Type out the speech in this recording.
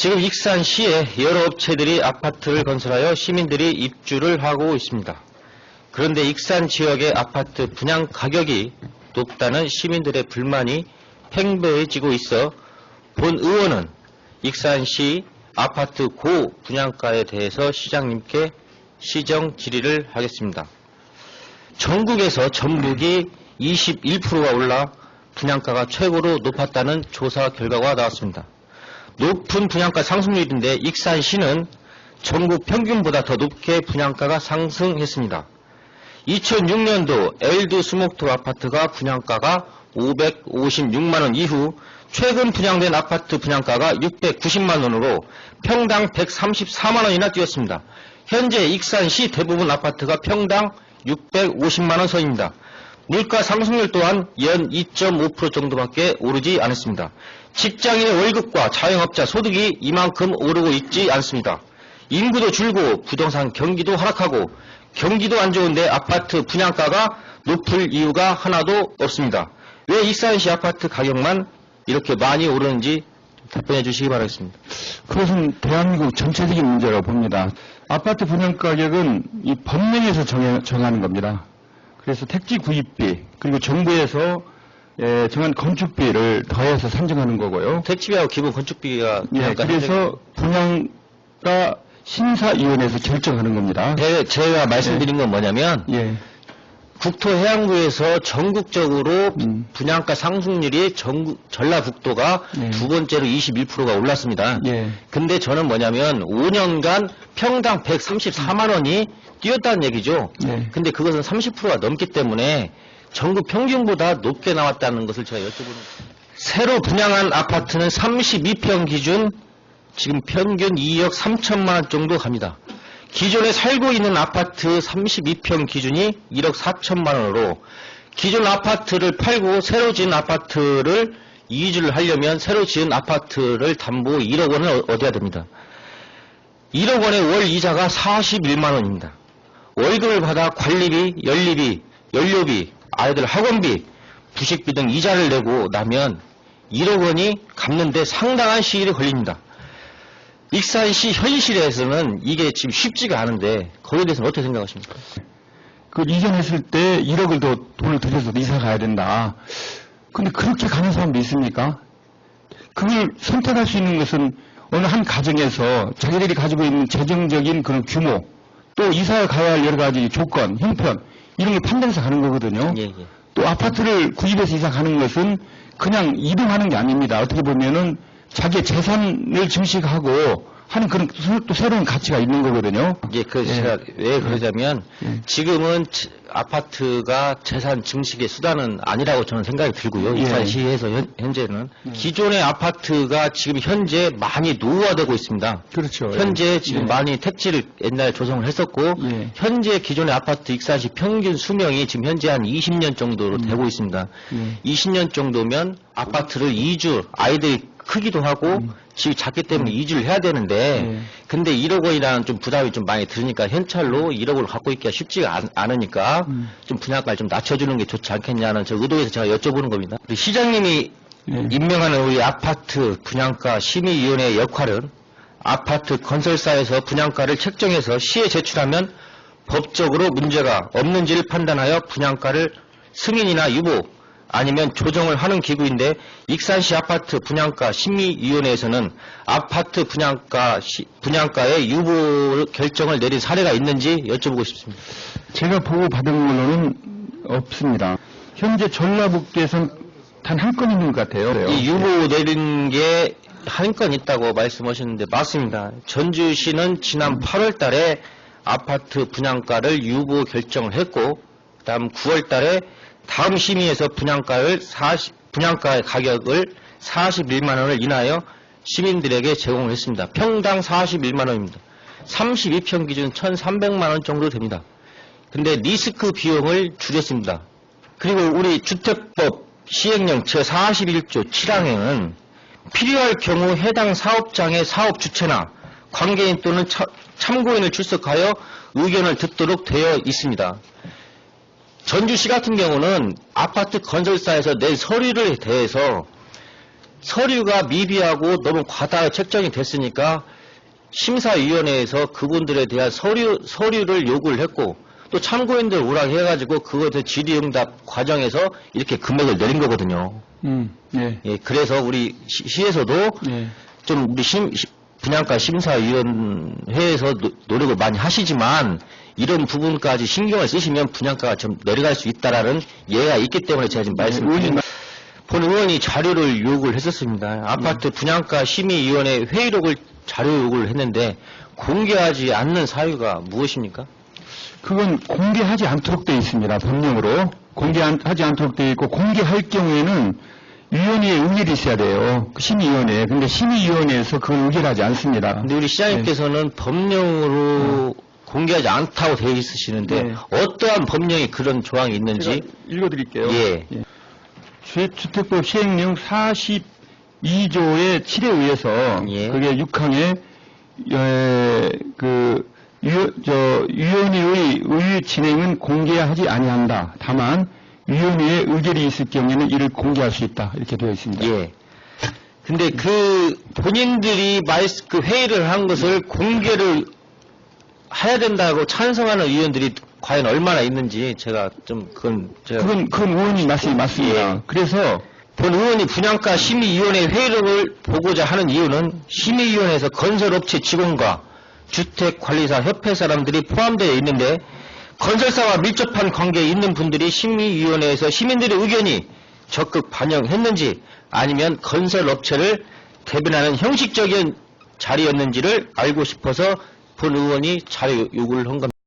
지금 익산시에 여러 업체들이 아파트를 건설하여 시민들이 입주를 하고 있습니다. 그런데 익산 지역의 아파트 분양 가격이 높다는 시민들의 불만이 팽배해지고 있어 본 의원은 익산시 아파트 고 분양가에 대해서 시장님께 시정 질의를 하겠습니다. 전국에서 전북이 21%가 올라 분양가가 최고로 높았다는 조사 결과가 나왔습니다. 높은 분양가 상승률인데 익산시는 전국 평균보다 더 높게 분양가가 상승했습니다. 2006년도 엘두 수목토 아파트가 분양가가 556만원 이후 최근 분양된 아파트 분양가가 690만원으로 평당 134만원이나 뛰었습니다. 현재 익산시 대부분 아파트가 평당 650만원 선입니다. 물가 상승률 또한 연 2.5% 정도밖에 오르지 않았습니다. 직장인의 월급과 자영업자 소득이 이만큼 오르고 있지 않습니다. 인구도 줄고 부동산 경기도 하락하고 경기도 안 좋은데 아파트 분양가가 높을 이유가 하나도 없습니다. 왜 익산시 아파트 가격만 이렇게 많이 오르는지 답변해 주시기 바라겠습니다. 그것은 대한민국 전체적인 문제라고 봅니다. 아파트 분양 가격은 이 법령에서 정하는 겁니다. 그래서 택지 구입비 그리고 정부에서 정한 건축비를 더해서 산정하는 거고요. 택지비하고 기본 건축비가 그래서 분양가 심사위원회에서 결정하는 겁니다. 제가 말씀드린 건 뭐냐면 국토해양부에서 전국적으로 분양가 상승률이 전라북도가 두 번째로 21%가 올랐습니다. 근데 저는 뭐냐면 5년간 평당 134만 원이 뛰었다는 얘기죠. 근데 그것은 30%가 넘기 때문에 전국 평균보다 높게 나왔다는 것을 제가 여쭤보는 거예요. 새로 분양한 아파트는 32평 기준 지금 평균 2억 3천만 원 정도 갑니다. 기존에 살고 있는 아파트 32평 기준이 1억 4천만 원으로 기존 아파트를 팔고 새로 지은 아파트를 이주를 하려면 새로 지은 아파트를 담보 1억 원을 얻어야 됩니다. 1억 원의 월 이자가 41만 원입니다. 월급을 받아 관리비, 연리비, 연료비, 아이들 학원비, 부식비 등 이자를 내고 나면 1억 원이 갚는데 상당한 시일이 걸립니다. 익산시 현실에서는 이게 지금 쉽지가 않은데 거기에 대해서는 어떻게 생각하십니까? 그 이전했을 때 1억을 더 돈을 들여서 이사 가야 된다. 근데 그렇게 가는 사람도 있습니까? 그걸 선택할 수 있는 것은 어느 한 가정에서 자기들이 가지고 있는 재정적인 그런 규모, 또 이사 가야 할 여러 가지 조건, 형편 이런 걸 판단해서 가는 거거든요. 또 아파트를 구입해서 이사 가는 것은 그냥 이동하는 게 아닙니다. 어떻게 보면은 자기의 재산을 증식하고 하는 그런 또 새로운 가치가 있는 거거든요. 제가 왜 그러자면 지금은 아파트가 재산 증식의 수단은 아니라고 저는 생각이 들고요. 익산시에서 현재는 기존의 아파트가 지금 현재 많이 노후화되고 있습니다. 그렇죠. 현재 지금 많이 택지를 옛날에 조성을 했었고 현재 기존의 아파트 익산시 평균 수명이 지금 현재 한 20년 정도로 되고 있습니다. 20년 정도면 아파트를 아이들이 크기도 하고 집이 작기 때문에 이주를 해야 되는데 근데 1억 원이라는 좀 부담이 좀 많이 들으니까 현찰로 1억을 갖고 있기가 쉽지가 않으니까 좀 분양가를 좀 낮춰주는 게 좋지 않겠냐는 저 의도에서 제가 여쭤보는 겁니다. 시장님이 임명하는 우리 아파트 분양가 심의위원회의 역할은 아파트 건설사에서 분양가를 책정해서 시에 제출하면 법적으로 문제가 없는지를 판단하여 분양가를 승인이나 유보 아니면 조정을 하는 기구인데 익산시 아파트 분양가 심의위원회에서는 아파트 분양가의 유보 결정을 내린 사례가 있는지 여쭤보고 싶습니다. 제가 보고받은 걸로는 없습니다. 현재 전라북도에서는 단 한 건 있는 것 같아요. 이 유보 내린 게 한 건 있다고 말씀하셨는데 맞습니다. 전주시는 지난 8월 달에 아파트 분양가를 유보 결정을 했고 다음 9월 달에 다음 심의에서 분양가의 가격을 41만 원을 인하여 시민들에게 제공을 했습니다. 평당 41만 원입니다. 32평 기준 1,300만 원 정도 됩니다. 근데 리스크 비용을 줄였습니다. 그리고 우리 주택법 시행령 제41조 7항에는 필요할 경우 해당 사업장의 사업 주체나 관계인 또는 참고인을 출석하여 의견을 듣도록 되어 있습니다. 전주시 같은 경우는 아파트 건설사에서 낸 서류를 대해서 서류가 미비하고 너무 과다 책정이 됐으니까 심사위원회에서 그분들에 대한 서류를 요구를 했고 또 참고인들 오락해가지고 그거에 대해 질의응답 과정에서 이렇게 금액을 내린 거거든요. 예. 예, 그래서 우리 시에서도 예. 좀 우리 분양가 심사위원회에서 노력을 많이 하시지만 이런 부분까지 신경을 쓰시면 분양가가 좀 내려갈 수 있다라는 예가 있기 때문에 제가 지금 말씀드립니다. 본 의원이 자료를 요구를 했었습니다. 아파트 분양가 심의위원회 회의록을 자료 요구를 했는데 공개하지 않는 사유가 무엇입니까? 그건 공개하지 않도록 되어 있습니다. 법령으로. 공개하지 않도록 되어 있고, 공개할 경우에는 위원회에 의결이 있어야 돼요. 그 심의위원회. 근데 심의위원회에서 그걸 의결하지 않습니다. 근데 우리 시장님께서는 법령으로 공개하지 않다고 되어 있으시는데 네. 어떠한 법령이 그런 조항이 있는지 제가 읽어드릴게요. 예. 주택법 시행령 42조의 7에 의해서 예. 그게 6항에 위원회의 의회 진행은 공개하지 아니한다. 다만 위원회에 의결이 있을 경우에는 이를 공개할 수 있다. 이렇게 되어 있습니다. 예. 근데 그 본인들이 그 회의를 한 것을 공개를 해야 된다고 찬성하는 의원들이 과연 얼마나 있는지 제가 좀 그건 의원님 말씀이 맞습니다. 예. 그래서 본 의원이 분양가 심의위원회 회의록을 보고자 하는 이유는 심의위원회에서 건설업체 직원과 주택관리사 협회 사람들이 포함되어 있는데 건설사와 밀접한 관계에 있는 분들이 심의위원회에서 시민들의 의견이 적극 반영했는지 아니면 건설업체를 대변하는 형식적인 자리였는지를 알고 싶어서 본 의원이 자료 요구를 한 겁니다.